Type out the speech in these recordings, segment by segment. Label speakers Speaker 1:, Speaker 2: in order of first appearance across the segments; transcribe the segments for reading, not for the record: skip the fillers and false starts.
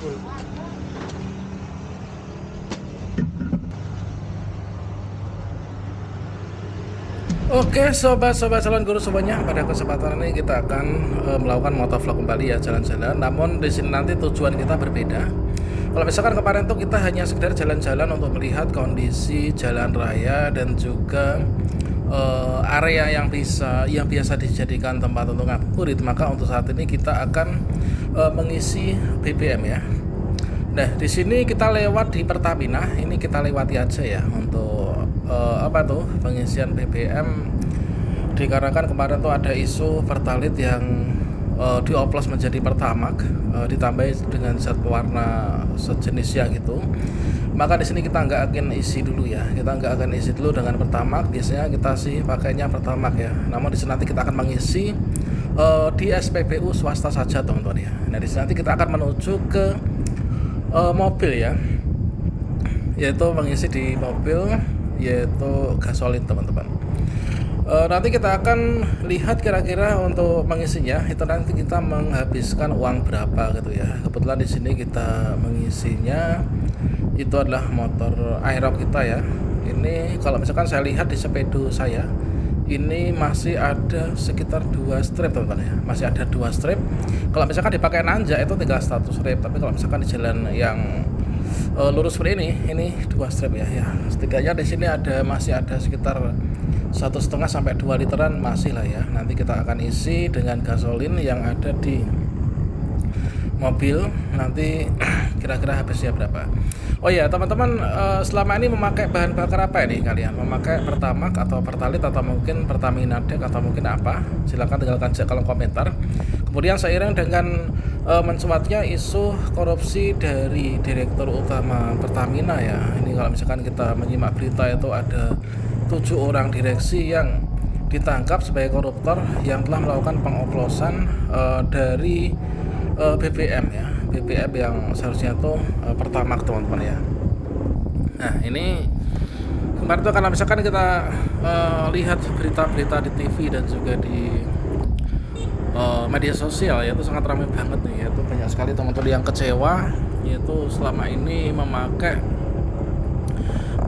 Speaker 1: full. Oke, sobat-sobat calon guru semuanya, pada kesempatan ini kita akan melakukan motovlog kembali ya, jalan-jalan. Namun di sini nanti tujuan kita berbeda. Kalau misalkan kemarin tuh kita hanya sekedar jalan-jalan untuk melihat kondisi jalan raya dan juga area yang biasa dijadikan tempat untuk ngabuburit, maka untuk saat ini kita akan mengisi BBM ya. Nah, di sini kita lewat di Pertamina, ini kita lewati aja ya untuk pengisian BBM, dikarenakan kemarin tuh ada isu Pertalite yang dioplos menjadi Pertamax, ditambahi dengan zat pewarna sejenisnya gitu. Maka di sini kita nggak akan isi dulu ya, kita nggak akan isi dulu dengan Pertamax. Biasanya kita sih pakainya Pertamax ya. Namun di sini nanti kita akan mengisi di SPBU swasta saja teman-teman ya. Nah di sini nanti kita akan menuju ke mobil ya, yaitu mengisi di mobil, yaitu gasolin teman-teman. Nanti kita akan lihat kira-kira untuk mengisinya itu nanti kita menghabiskan uang berapa gitu ya. Kebetulan di sini kita mengisinya itu adalah motor Aerox kita ya. Ini kalau misalkan saya lihat di sepedo saya ini masih ada sekitar 2 strip teman-teman ya, masih ada 2 strip. Kalau misalkan dipakai nanjak itu tinggal 1 strip, tapi kalau misalkan di jalan yang lurus seperti ini 2 strip ya. Setidaknya di sini masih ada sekitar 1,5 sampai 2 literan masih lah ya. Nanti kita akan isi dengan gasolin yang ada di mobil. Nanti kira-kira habisnya berapa. Oh ya teman-teman, selama ini memakai bahan bakar apa ini kalian? Memakai Pertamax atau Pertalite atau mungkin Pertamina Dex atau mungkin apa? Silahkan tinggalkan di kolom komentar. Kemudian seiring dengan mencuatnya isu korupsi dari Direktur Utama Pertamina ya. Ini kalau misalkan kita menyimak berita itu ada 7 orang direksi yang ditangkap sebagai koruptor yang telah melakukan pengoplosan dari BBM ya, BBM yang seharusnya tuh Pertamax teman-teman ya. Nah ini kemarin tuh karena misalkan kita lihat berita-berita di TV dan juga di media sosial ya, itu sangat ramai banget nih, yaitu banyak sekali teman-teman yang kecewa, yaitu selama ini memakai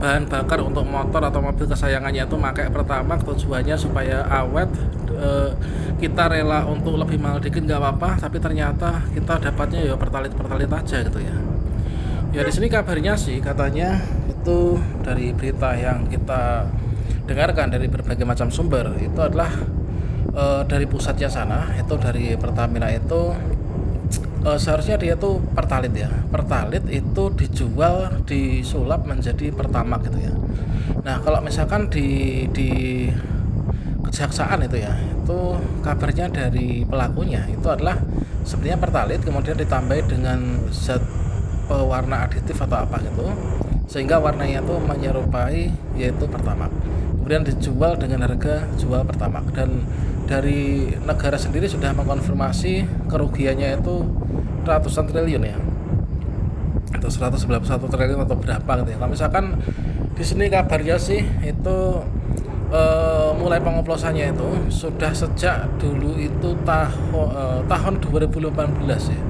Speaker 1: bahan bakar untuk motor atau mobil kesayangannya itu pakai Pertamax, tujuannya supaya awet. Kita rela untuk lebih mahal dikit nggak apa-apa, tapi ternyata kita dapatnya ya Pertalite aja gitu ya. Ya di sini kabarnya sih katanya itu dari berita yang kita dengarkan dari berbagai macam sumber itu adalah dari pusatnya sana, itu dari Pertamina itu seharusnya dia tuh Pertalite ya. Pertalite itu disulap menjadi Pertamax gitu ya. Nah kalau misalkan di kejaksaan itu ya, itu kabarnya dari pelakunya itu adalah sebenarnya Pertalite kemudian ditambahi dengan zat pewarna aditif atau apa gitu, sehingga warnanya tuh menyerupai yaitu Pertamax. Kemudian dijual dengan harga jual Pertamax, dan dari negara sendiri sudah mengkonfirmasi kerugiannya itu ratusan triliun ya, atau 191 triliun atau berapa gitu ya. Kalau misalkan di sini kabarnya sih itu mulai pengoplosannya itu sudah sejak dulu itu tahun 2018 ya.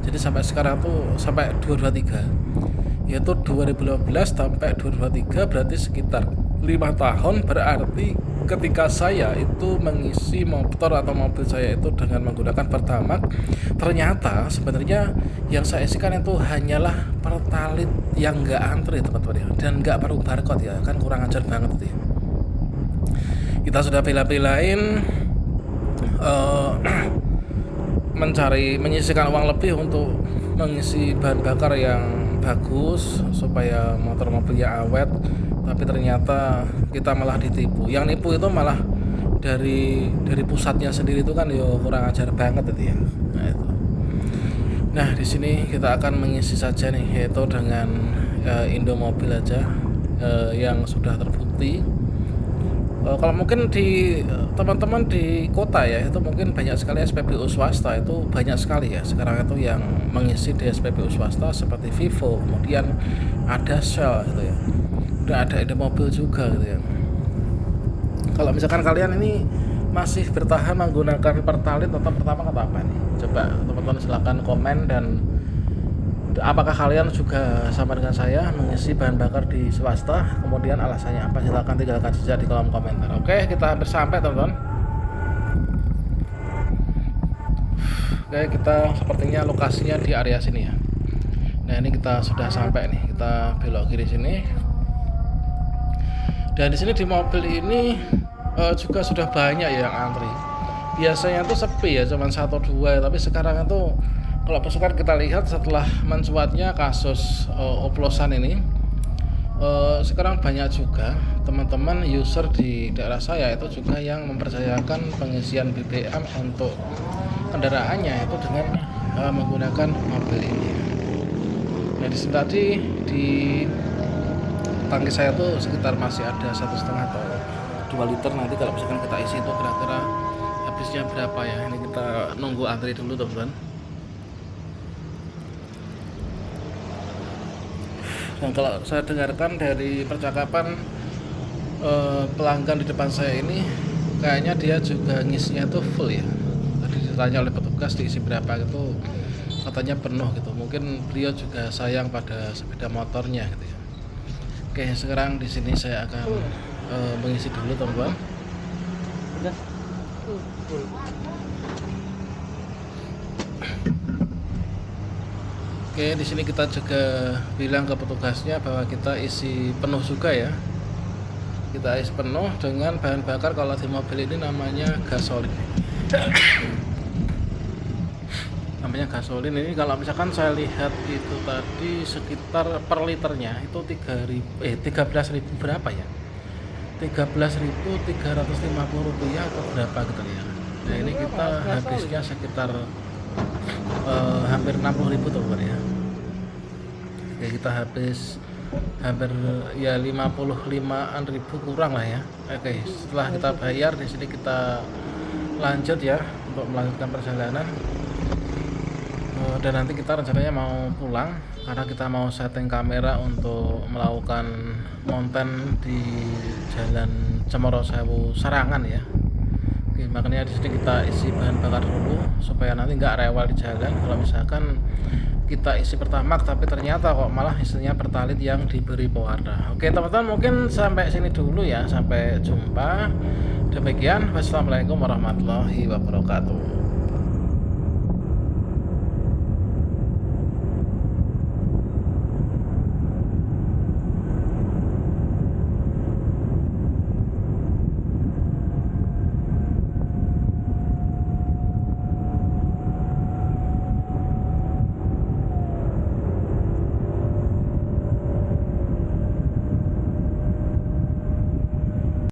Speaker 1: Jadi sampai sekarang tuh sampai 2023, yaitu 2015 sampai 2023 berarti sekitar 5 tahun. Berarti ketika saya itu mengisi motor atau mobil saya itu dengan menggunakan Pertamax, ternyata sebenarnya yang saya isikan itu hanyalah Pertalite yang nggak antri teman-teman ya, dan nggak perlu barcode ya, kan kurang ajar banget itu ya. Kita sudah bela-belain menyisihkan uang lebih untuk mengisi bahan bakar yang bagus supaya motor mobilnya awet, tapi ternyata kita malah ditipu. Yang nipu itu malah dari pusatnya sendiri, itu kan yo kurang ajar banget itu ya. Nah di sini kita akan mengisi saja nih, yaitu dengan Indomobil aja yang sudah terbukti. Kalau mungkin di teman-teman di kota ya, itu mungkin banyak sekali SPBU swasta, itu banyak sekali ya sekarang itu yang mengisi di SPBU swasta seperti Vivo, kemudian ada Shell gitu ya, udah ada Indomobil juga gitu ya. Kalau misalkan kalian ini masih bertahan menggunakan Pertalite atau Pertamax atau apa nih, coba teman-teman silahkan komen dan Apakah kalian juga sama dengan saya mengisi bahan bakar di swasta? Kemudian alasannya apa? Silahkan tinggalkan saja di kolom komentar. Oke, kita hampir sampai teman-teman. Oke, kita sepertinya lokasinya di area sini ya. Nah, ini kita sudah sampai nih. Kita belok kiri sini. Dan di sini di mobil ini juga sudah banyak ya yang antri. Biasanya tuh sepi ya, cuma 1-2, tapi sekarang itu kalau misalkan kita lihat setelah mencuatnya kasus oplosan ini, sekarang banyak juga teman-teman user di daerah saya itu juga yang mempercayakan pengisian BBM untuk kendaraannya itu dengan menggunakan mobil ini. Nah, di sini tadi di tangki saya tuh sekitar masih ada 1,5 atau 2 liter. Nanti kalau misalkan kita isi itu kira-kira habisnya berapa ya. Ini kita nunggu antri dulu teman-teman. Dan kalau saya dengarkan dari percakapan pelanggan di depan saya ini, kayaknya dia juga ngisinya tuh full ya. Tadi ditanya oleh petugas diisi berapa gitu, katanya penuh gitu. Mungkin beliau juga sayang pada sepeda motornya gitu ya. Oke, sekarang di sini saya akan mengisi dulu teman-teman. Oke, di sini kita juga bilang ke petugasnya bahwa kita isi penuh juga ya. Kita isi penuh dengan bahan bakar, kalau di mobil ini namanya gasolin. Namanya gasolin ini kalau misalkan saya lihat itu tadi sekitar per liternya itu 13.000 berapa ya? 13.350 rupiah atau berapa gitu ya. Nah, ini kita habisnya sekitar hampir 60.000 teman ya. Oke, kita habis hampir ya 55-an ribu kurang lah ya. Oke, setelah kita bayar di sini kita lanjut ya untuk melanjutkan perjalanan. Dan nanti kita rencananya mau pulang karena kita mau setting kamera untuk melakukan konten di Jalan Cemoro Sewu Sarangan ya. Oke, makanya di sini kita isi bahan bakar dulu supaya nanti nggak rewel di jalan. Kalau misalkan kita isi pertamax tapi ternyata kok malah isinya pertalit yang diberi pewarna. Oke teman-teman, mungkin sampai sini dulu ya. Sampai jumpa. Demikian, wassalamualaikum warahmatullahi wabarakatuh.